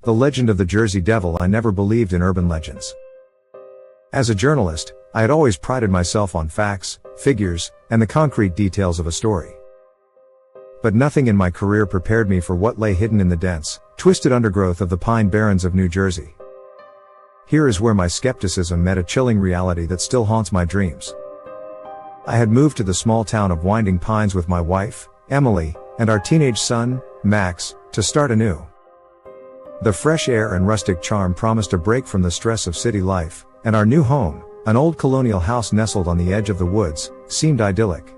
The legend of the Jersey Devil. I never believed in urban legends. As a journalist, I had always prided myself on facts, figures, and the concrete details of a story. But nothing in my career prepared me for what lay hidden in the dense, twisted undergrowth of the Pine Barrens of New Jersey. Here is where my skepticism met a chilling reality that still haunts my dreams. I had moved to the small town of Winding Pines with my wife, Emily, and our teenage son, Max, to start anew. The fresh air and rustic charm promised a break from the stress of city life, and our new home, an old colonial house nestled on the edge of the woods, seemed idyllic.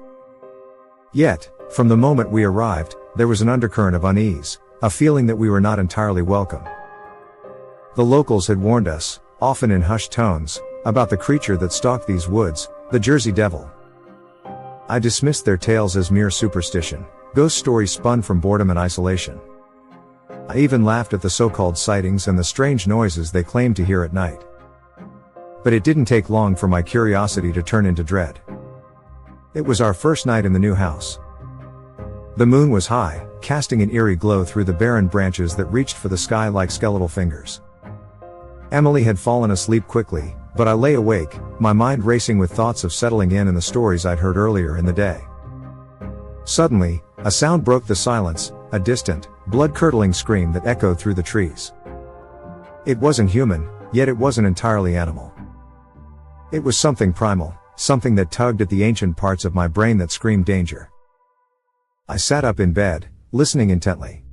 Yet, from the moment we arrived, there was an undercurrent of unease, a feeling that we were not entirely welcome. The locals had warned us, often in hushed tones, about the creature that stalked these woods, the Jersey Devil. I dismissed their tales as mere superstition, ghost stories spun from boredom and isolation. I even laughed at the so-called sightings and the strange noises they claimed to hear at night. But it didn't take long for my curiosity to turn into dread. It was our first night in the new house. The moon was high, casting an eerie glow through the barren branches that reached for the sky like skeletal fingers. Emily had fallen asleep quickly, but I lay awake, my mind racing with thoughts of settling in and the stories I'd heard earlier in the day. Suddenly, a sound broke the silence, a distant, blood-curdling scream that echoed through the trees. It wasn't human, yet it wasn't entirely animal. It was something primal, something that tugged at the ancient parts of my brain that screamed danger. I sat up in bed, listening intently.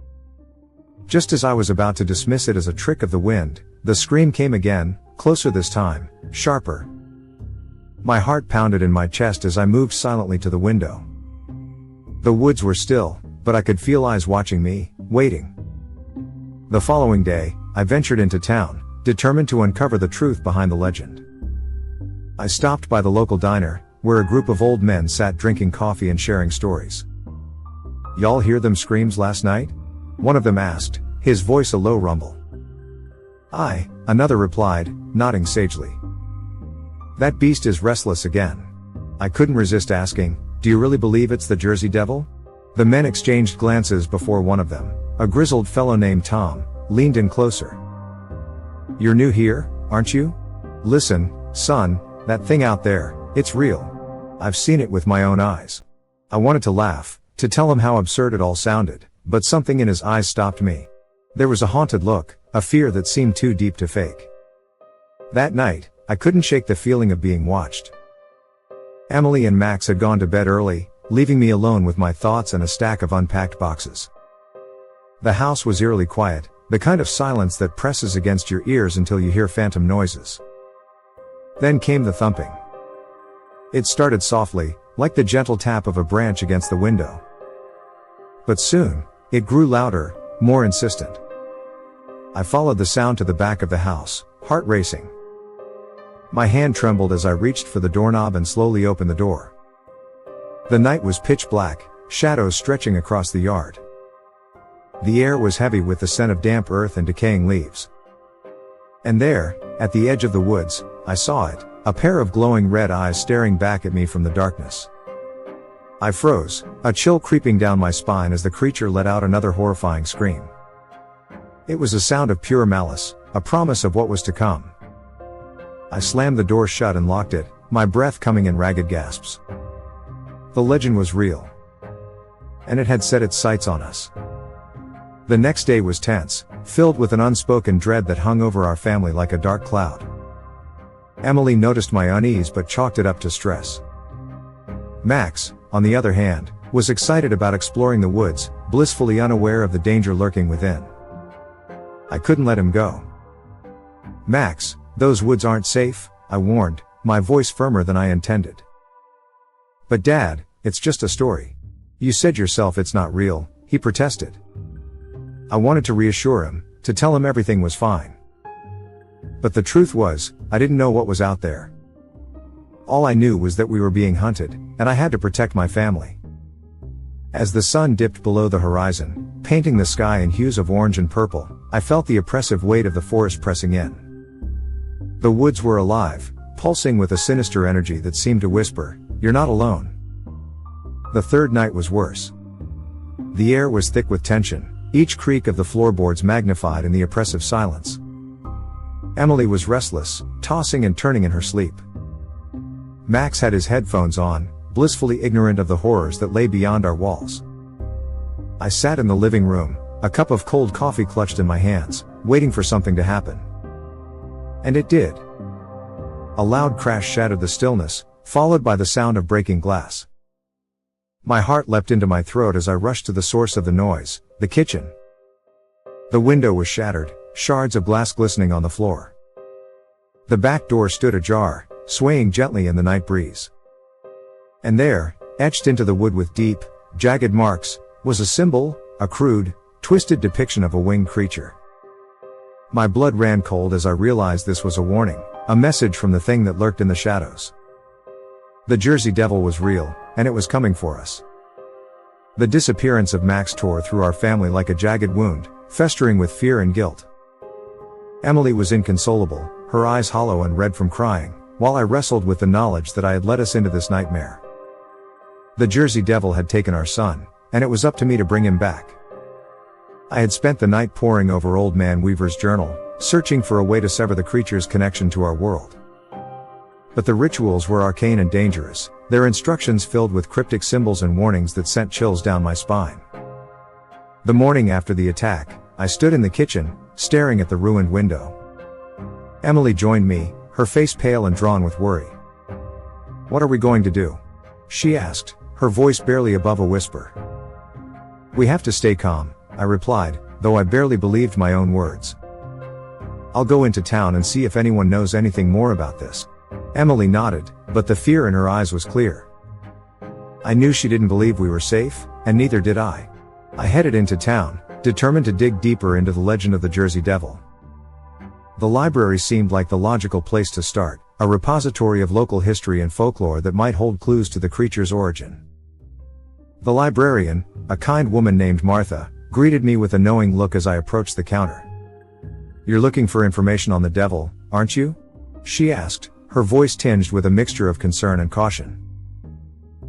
Just as I was about to dismiss it as a trick of the wind, the scream came again, closer this time, sharper. My heart pounded in my chest as I moved silently to the window. The woods were still, but I could feel eyes watching me, waiting. The following day, I ventured into town, determined to uncover the truth behind the legend. I stopped by the local diner, where a group of old men sat drinking coffee and sharing stories. "Y'all hear them screams last night?" one of them asked, his voice a low rumble. "Aye," another replied, nodding sagely. "That beast is restless again." I couldn't resist asking, "Do you really believe it's the Jersey Devil?" The men exchanged glances before one of them, a grizzled fellow named Tom, leaned in closer. "You're new here, aren't you? Listen, son, that thing out there, it's real. I've seen it with my own eyes." I wanted to laugh, to tell him how absurd it all sounded, but something in his eyes stopped me. There was a haunted look, a fear that seemed too deep to fake. That night, I couldn't shake the feeling of being watched. Emily and Max had gone to bed early, leaving me alone with my thoughts and a stack of unpacked boxes. The house was eerily quiet, the kind of silence that presses against your ears until you hear phantom noises. Then came the thumping. It started softly, like the gentle tap of a branch against the window. But soon, it grew louder, more insistent. I followed the sound to the back of the house, heart racing. My hand trembled as I reached for the doorknob and slowly opened the door. The night was pitch black, shadows stretching across the yard. The air was heavy with the scent of damp earth and decaying leaves. And there, at the edge of the woods, I saw it, a pair of glowing red eyes staring back at me from the darkness. I froze, a chill creeping down my spine as the creature let out another horrifying scream. It was a sound of pure malice, a promise of what was to come. I slammed the door shut and locked it, my breath coming in ragged gasps. The legend was real. And it had set its sights on us. The next day was tense, filled with an unspoken dread that hung over our family like a dark cloud. Emily noticed my unease but chalked it up to stress. Max, on the other hand, was excited about exploring the woods, blissfully unaware of the danger lurking within. I couldn't let him go. "Max, those woods aren't safe," I warned, my voice firmer than I intended. "But Dad, it's just a story. You said yourself it's not real," he protested. I wanted to reassure him, to tell him everything was fine. But the truth was, I didn't know what was out there. All I knew was that we were being hunted, and I had to protect my family. As the sun dipped below the horizon, painting the sky in hues of orange and purple, I felt the oppressive weight of the forest pressing in. The woods were alive, pulsing with a sinister energy that seemed to whisper, "You're not alone." The third night was worse. The air was thick with tension, each creak of the floorboards magnified in the oppressive silence. Emily was restless, tossing and turning in her sleep. Max had his headphones on, blissfully ignorant of the horrors that lay beyond our walls. I sat in the living room, a cup of cold coffee clutched in my hands, waiting for something to happen. And it did. A loud crash shattered the stillness, followed by the sound of breaking glass. My heart leapt into my throat as I rushed to the source of the noise, the kitchen. The window was shattered, shards of glass glistening on the floor. The back door stood ajar, swaying gently in the night breeze. And there, etched into the wood with deep, jagged marks, was a symbol, a crude, twisted depiction of a winged creature. My blood ran cold as I realized this was a warning, a message from the thing that lurked in the shadows. The Jersey Devil was real, and it was coming for us. The disappearance of Max tore through our family like a jagged wound, festering with fear and guilt. Emily was inconsolable, her eyes hollow and red from crying, while I wrestled with the knowledge that I had led us into this nightmare. The Jersey Devil had taken our son, and it was up to me to bring him back. I had spent the night poring over Old Man Weaver's journal, searching for a way to sever the creature's connection to our world. But the rituals were arcane and dangerous, their instructions filled with cryptic symbols and warnings that sent chills down my spine. The morning after the attack, I stood in the kitchen, staring at the ruined window. Emily joined me, her face pale and drawn with worry. "What are we going to do?" she asked, her voice barely above a whisper. "We have to stay calm," I replied, though I barely believed my own words. "I'll go into town and see if anyone knows anything more about this." Emily nodded, but the fear in her eyes was clear. I knew she didn't believe we were safe, and neither did I. I headed into town, determined to dig deeper into the legend of the Jersey Devil. The library seemed like the logical place to start, a repository of local history and folklore that might hold clues to the creature's origin. The librarian, a kind woman named Martha, greeted me with a knowing look as I approached the counter. "You're looking for information on the devil, aren't you?" she asked, her voice tinged with a mixture of concern and caution.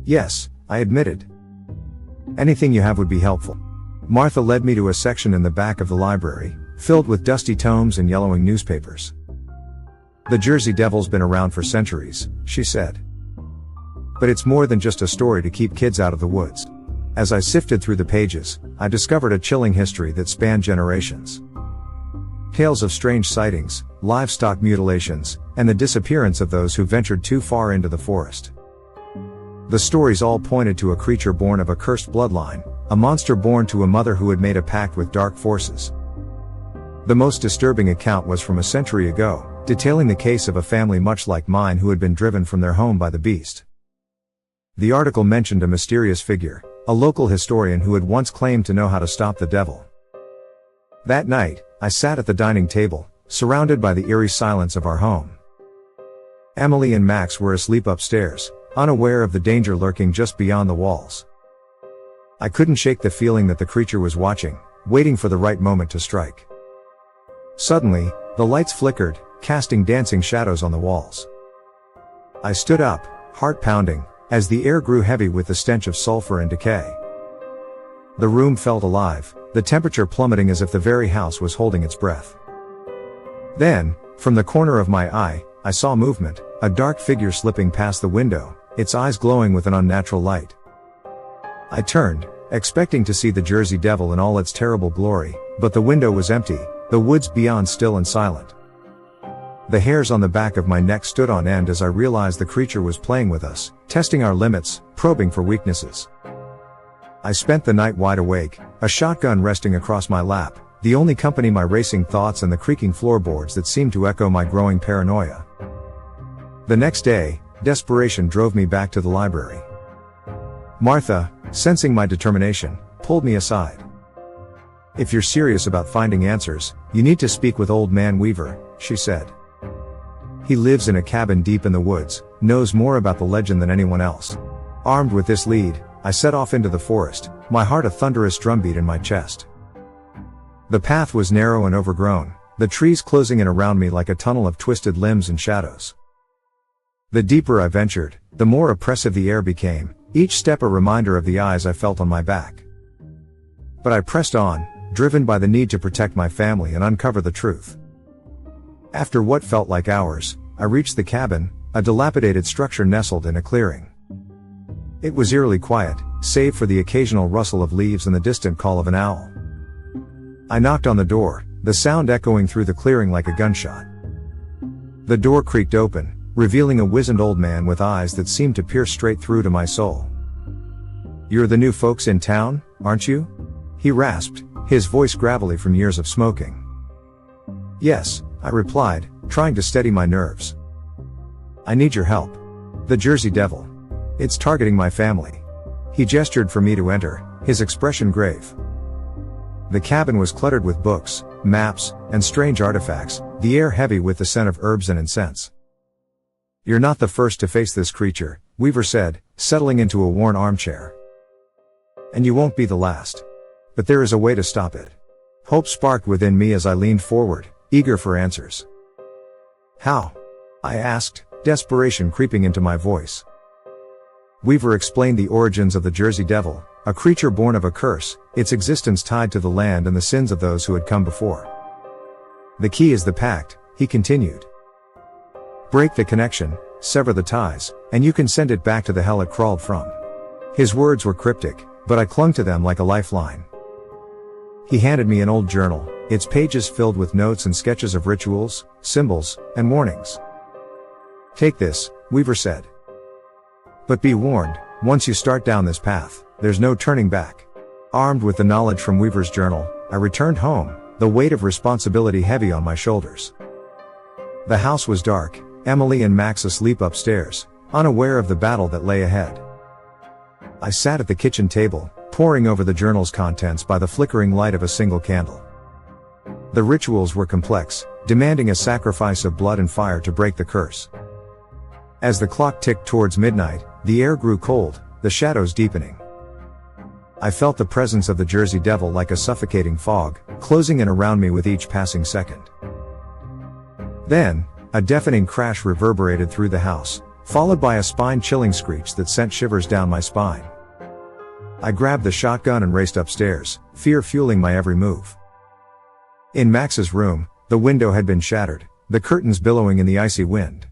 "Yes," I admitted. "Anything you have would be helpful." Martha led me to a section in the back of the library, filled with dusty tomes and yellowing newspapers. "The Jersey Devil's been around for centuries," she said. "But it's more than just a story to keep kids out of the woods." As I sifted through the pages, I discovered a chilling history that spanned generations. Tales of strange sightings, livestock mutilations, and the disappearance of those who ventured too far into the forest. The stories all pointed to a creature born of a cursed bloodline, a monster born to a mother who had made a pact with dark forces. The most disturbing account was from a century ago, detailing the case of a family much like mine who had been driven from their home by the beast. The article mentioned a mysterious figure, a local historian who had once claimed to know how to stop the devil. That night, I sat at the dining table, surrounded by the eerie silence of our home. Emily and Max were asleep upstairs, unaware of the danger lurking just beyond the walls. I couldn't shake the feeling that the creature was watching, waiting for the right moment to strike. Suddenly, the lights flickered, casting dancing shadows on the walls. I stood up, heart pounding, as the air grew heavy with the stench of sulfur and decay. The room felt alive, the temperature plummeting as if the very house was holding its breath. Then, from the corner of my eye, I saw movement, a dark figure slipping past the window, its eyes glowing with an unnatural light. I turned, expecting to see the Jersey Devil in all its terrible glory, but the window was empty, the woods beyond still and silent. The hairs on the back of my neck stood on end as I realized the creature was playing with us, testing our limits, probing for weaknesses. I spent the night wide awake, a shotgun resting across my lap, the only company my racing thoughts and the creaking floorboards that seemed to echo my growing paranoia. The next day, desperation drove me back to the library. Martha, sensing my determination, pulled me aside. "If you're serious about finding answers, you need to speak with Old Man Weaver," she said. "He lives in a cabin deep in the woods, knows more about the legend than anyone else." Armed with this lead, I set off into the forest, my heart a thunderous drumbeat in my chest. The path was narrow and overgrown, the trees closing in around me like a tunnel of twisted limbs and shadows. The deeper I ventured, the more oppressive the air became, each step a reminder of the eyes I felt on my back. But I pressed on, driven by the need to protect my family and uncover the truth. After what felt like hours, I reached the cabin, a dilapidated structure nestled in a clearing. It was eerily quiet, save for the occasional rustle of leaves and the distant call of an owl. I knocked on the door, the sound echoing through the clearing like a gunshot. The door creaked open, revealing a wizened old man with eyes that seemed to pierce straight through to my soul. "You're the new folks in town, aren't you?" he rasped, his voice gravelly from years of smoking. "Yes," I replied, trying to steady my nerves. "I need your help. The Jersey Devil. It's targeting my family." He gestured for me to enter, his expression grave. The cabin was cluttered with books, maps, and strange artifacts, the air heavy with the scent of herbs and incense. "You're not the first to face this creature," Weaver said, settling into a worn armchair. "And you won't be the last. But there is a way to stop it." Hope sparked within me as I leaned forward, eager for answers. "How?" I asked, desperation creeping into my voice. Weaver explained the origins of the Jersey Devil, a creature born of a curse, its existence tied to the land and the sins of those who had come before. "The key is the pact," he continued. "Break the connection, sever the ties, and you can send it back to the hell it crawled from." His words were cryptic, but I clung to them like a lifeline. He handed me an old journal, its pages filled with notes and sketches of rituals, symbols, and warnings. "Take this," Weaver said. "But be warned, once you start down this path, there's no turning back." Armed with the knowledge from Weaver's journal, I returned home, the weight of responsibility heavy on my shoulders. The house was dark, Emily and Max asleep upstairs, unaware of the battle that lay ahead. I sat at the kitchen table, poring over the journal's contents by the flickering light of a single candle. The rituals were complex, demanding a sacrifice of blood and fire to break the curse. As the clock ticked towards midnight, the air grew cold, the shadows deepening. I felt the presence of the Jersey Devil like a suffocating fog, closing in around me with each passing second. Then, a deafening crash reverberated through the house, followed by a spine-chilling screech that sent shivers down my spine. I grabbed the shotgun and raced upstairs, fear fueling my every move. In Max's room, the window had been shattered, the curtains billowing in the icy wind.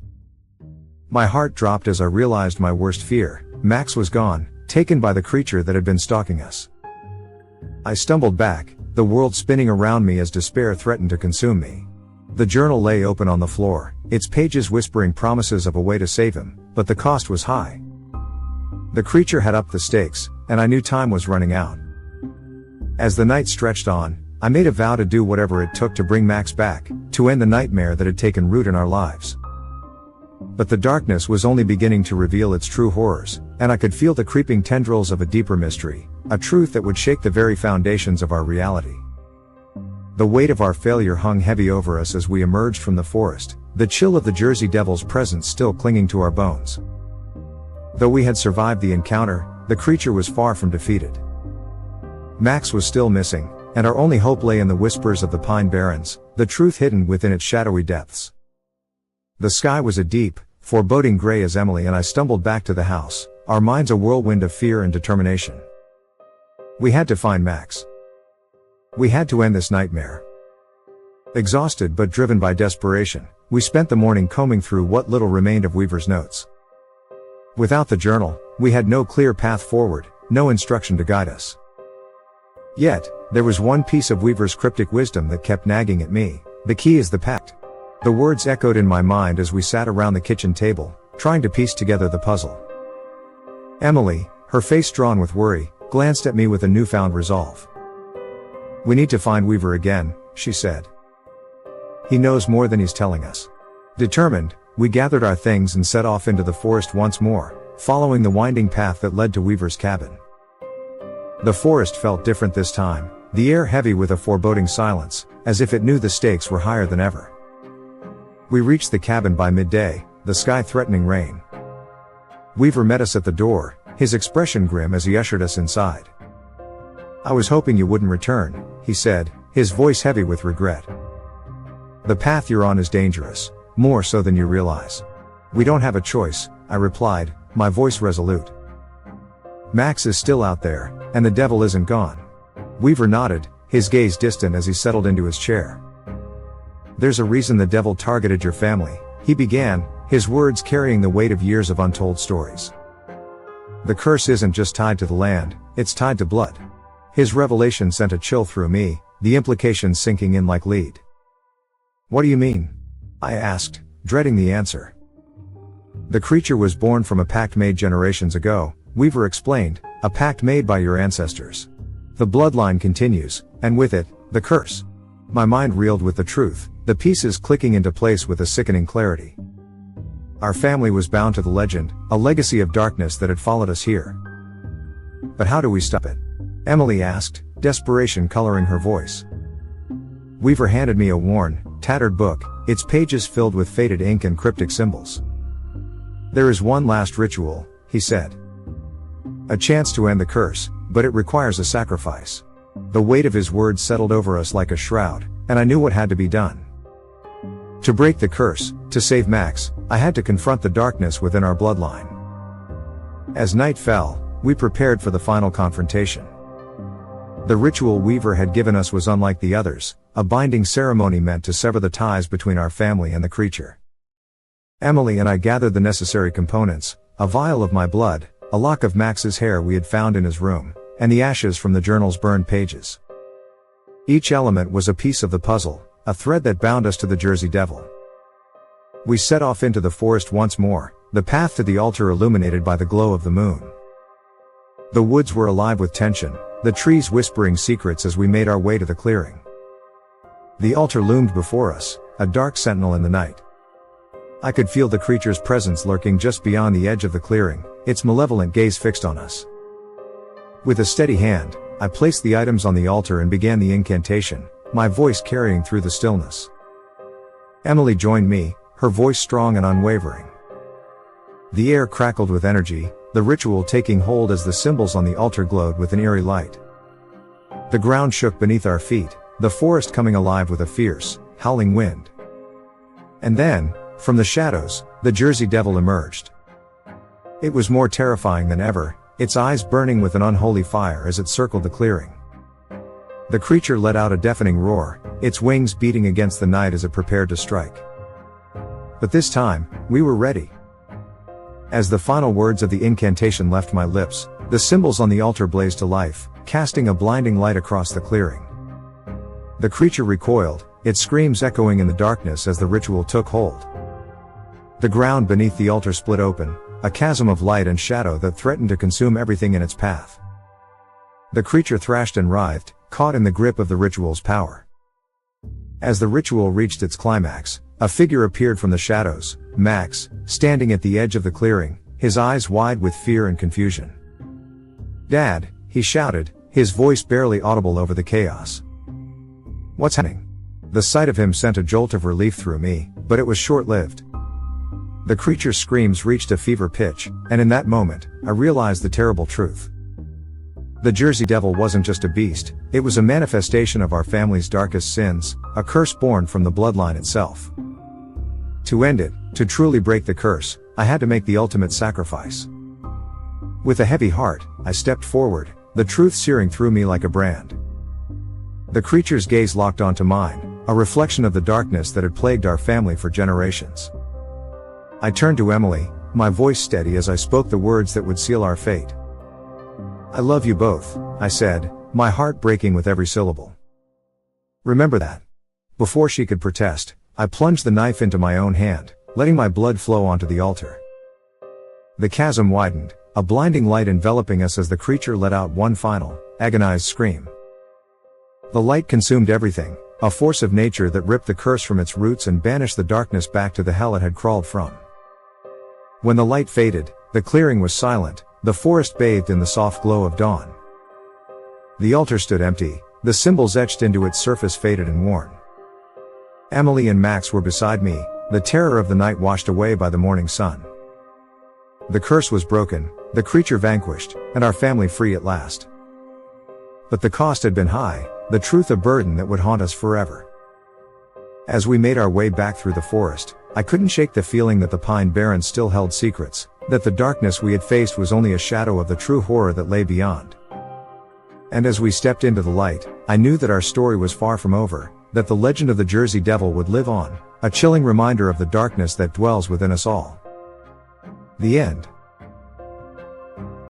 My heart dropped as I realized my worst fear. Max was gone, taken by the creature that had been stalking us. I stumbled back, the world spinning around me as despair threatened to consume me. The journal lay open on the floor, its pages whispering promises of a way to save him, but the cost was high. The creature had upped the stakes, and I knew time was running out. As the night stretched on, I made a vow to do whatever it took to bring Max back, to end the nightmare that had taken root in our lives. But the darkness was only beginning to reveal its true horrors, and I could feel the creeping tendrils of a deeper mystery, a truth that would shake the very foundations of our reality. The weight of our failure hung heavy over us as we emerged from the forest, the chill of the Jersey Devil's presence still clinging to our bones. Though we had survived the encounter, the creature was far from defeated. Max was still missing, and our only hope lay in the whispers of the Pine Barrens, the truth hidden within its shadowy depths. The sky was a deep, foreboding gray as Emily and I stumbled back to the house, our minds a whirlwind of fear and determination. We had to find Max. We had to end this nightmare. Exhausted but driven by desperation, we spent the morning combing through what little remained of Weaver's notes. Without the journal, we had no clear path forward, no instruction to guide us. Yet, there was one piece of Weaver's cryptic wisdom that kept nagging at me: the key is the pact. The words echoed in my mind as we sat around the kitchen table, trying to piece together the puzzle. Emily, her face drawn with worry, glanced at me with a newfound resolve. "We need to find Weaver again," she said. "He knows more than he's telling us." Determined, we gathered our things and set off into the forest once more, following the winding path that led to Weaver's cabin. The forest felt different this time, the air heavy with a foreboding silence, as if it knew the stakes were higher than ever. We reached the cabin by midday, the sky threatening rain. Weaver met us at the door, his expression grim as he ushered us inside. "I was hoping you wouldn't return," he said, his voice heavy with regret. "The path you're on is dangerous, more so than you realize." "We don't have a choice," I replied, my voice resolute. "Max is still out there, and the devil isn't gone." Weaver nodded, his gaze distant as he settled into his chair. "There's a reason the devil targeted your family," he began, his words carrying the weight of years of untold stories. "The curse isn't just tied to the land, it's tied to blood." His revelation sent a chill through me, the implications sinking in like lead. "What do you mean?" I asked, dreading the answer. "The creature was born from a pact made generations ago," Weaver explained, "a pact made by your ancestors. The bloodline continues, and with it, the curse." My mind reeled with the truth, the pieces clicking into place with a sickening clarity. Our family was bound to the legend, a legacy of darkness that had followed us here. "But how do we stop it?" Emily asked, desperation coloring her voice. Weaver handed me a worn, tattered book, its pages filled with faded ink and cryptic symbols. "There is one last ritual," he said. "A chance to end the curse, but it requires a sacrifice." The weight of his words settled over us like a shroud, and I knew what had to be done. To break the curse, to save Max, I had to confront the darkness within our bloodline. As night fell, we prepared for the final confrontation. The ritual Weaver had given us was unlike the others, a binding ceremony meant to sever the ties between our family and the creature. Emily and I gathered the necessary components, a vial of my blood, a lock of Max's hair we had found in his room, and the ashes from the journal's burned pages. Each element was a piece of the puzzle, a thread that bound us to the Jersey Devil. We set off into the forest once more, the path to the altar illuminated by the glow of the moon. The woods were alive with tension, the trees whispering secrets as we made our way to the clearing. The altar loomed before us, a dark sentinel in the night. I could feel the creature's presence lurking just beyond the edge of the clearing, its malevolent gaze fixed on us. With a steady hand, I placed the items on the altar and began the incantation, my voice carrying through the stillness. Emily joined me, her voice strong and unwavering. The air crackled with energy, the ritual taking hold as the symbols on the altar glowed with an eerie light. The ground shook beneath our feet, the forest coming alive with a fierce, howling wind. And then, from the shadows, the Jersey Devil emerged. It was more terrifying than ever, its eyes burning with an unholy fire as it circled the clearing. The creature let out a deafening roar, its wings beating against the night as it prepared to strike. But this time, we were ready. As the final words of the incantation left my lips, the symbols on the altar blazed to life, casting a blinding light across the clearing. The creature recoiled, its screams echoing in the darkness as the ritual took hold. The ground beneath the altar split open, a chasm of light and shadow that threatened to consume everything in its path. The creature thrashed and writhed, caught in the grip of the ritual's power. As the ritual reached its climax, a figure appeared from the shadows, Max, standing at the edge of the clearing, his eyes wide with fear and confusion. "Dad," he shouted, his voice barely audible over the chaos. "What's happening?" The sight of him sent a jolt of relief through me, but it was short-lived. The creature's screams reached a fever pitch, and in that moment, I realized the terrible truth. The Jersey Devil wasn't just a beast, it was a manifestation of our family's darkest sins, a curse born from the bloodline itself. To end it, to truly break the curse, I had to make the ultimate sacrifice. With a heavy heart, I stepped forward, the truth searing through me like a brand. The creature's gaze locked onto mine, a reflection of the darkness that had plagued our family for generations. I turned to Emily, my voice steady as I spoke the words that would seal our fate. "I love you both," I said, my heart breaking with every syllable. "Remember that." Before she could protest, I plunged the knife into my own hand, letting my blood flow onto the altar. The chasm widened, a blinding light enveloping us as the creature let out one final, agonized scream. The light consumed everything, a force of nature that ripped the curse from its roots and banished the darkness back to the hell it had crawled from. When the light faded, the clearing was silent, the forest bathed in the soft glow of dawn. The altar stood empty, the symbols etched into its surface faded and worn. Emily and Max were beside me, the terror of the night washed away by the morning sun. The curse was broken, the creature vanquished, and our family free at last. But the cost had been high, the truth a burden that would haunt us forever. As we made our way back through the forest, I couldn't shake the feeling that the Pine Barrens still held secrets, that the darkness we had faced was only a shadow of the true horror that lay beyond. And as we stepped into the light, I knew that our story was far from over, that the legend of the Jersey Devil would live on, a chilling reminder of the darkness that dwells within us all. The end.